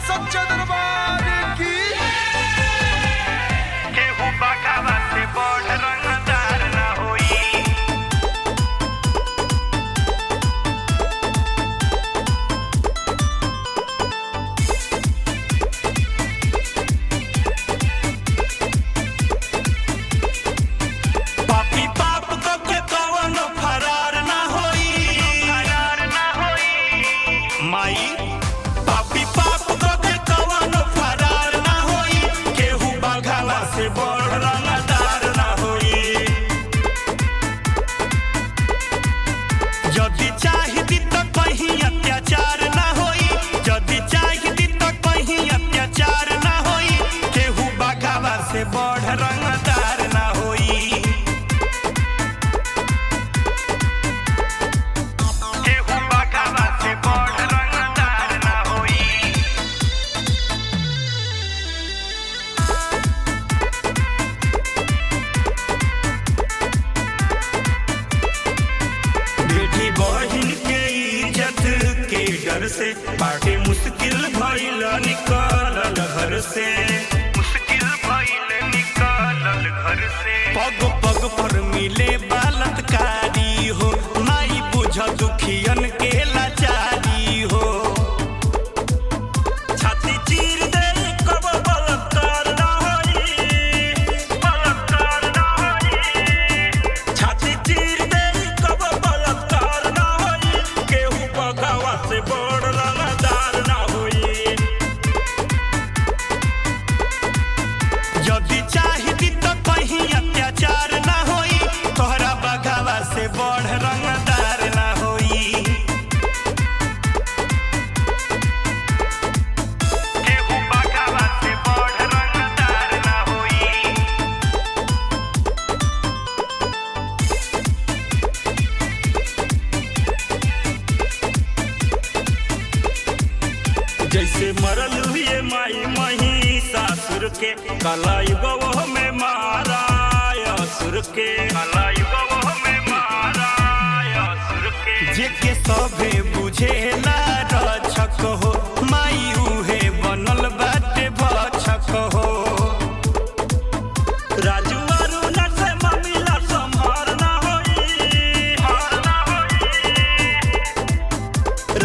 सच्चे दरबार की। केहू बगावा से बढ़ रंगदार ना होई। पापी पाप को के कवनो फरार ना होई। फरार ना होई माई। पापी पाप को के कवनो फरार ना होई। केहू बगावा से बढ़ रंगदार ना होई। जदि चाहिदी तो कहीं अत्याचार ना होई। जदि चाहिदी तो कहीं अत्याचार ना होई। केहू बगावा से बढ़ रंगदार ना होई। केहू बगावा से बढ़ रंगदार ना होई। बेटी बहिन के इज्जत के डर से बाटे मुश्किल भइल निकलल घर से। मुश्किल भइल निकलल घर से। पग पग पर मिले बलात्कारी हो। माई बुझ दुखियन के लाचारी हो। छाती चीर दे कब बलात्कार ना होई। बलात्कार ना होई। छाती चीर दे कब बलात्कार ना होई। केहू बगावा से बढ़ रंगदार ना होई। जदि चाहिदी तो कहीं अत्याचार ना होई। तोहरा बगावा से बढ़ रंगदार ना होई। केहू बगावा से बढ़ रंगदार ना होई। जैसे मरल हुए माई महिषासुर के कलयुग में मारा असुर के। कलयुग में मारा असुर के। जेके सभे बुझेला रक्षक हो। माई उहे बनल बाटे भक्षक हो। राजू अरुण से मामला संभार ना होई। हार ना होई।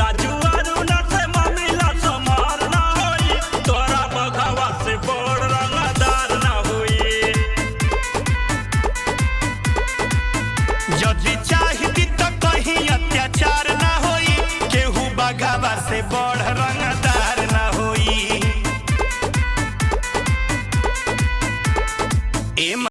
राजू अरुण से मामला संभार ना होई। तोरा बगावा से बढ़ रंगदार ना होई। जदि चाहिदी तो कहीं अत्याचार ना होई। केहू बगावा से बढ़ रंगदार ना होई।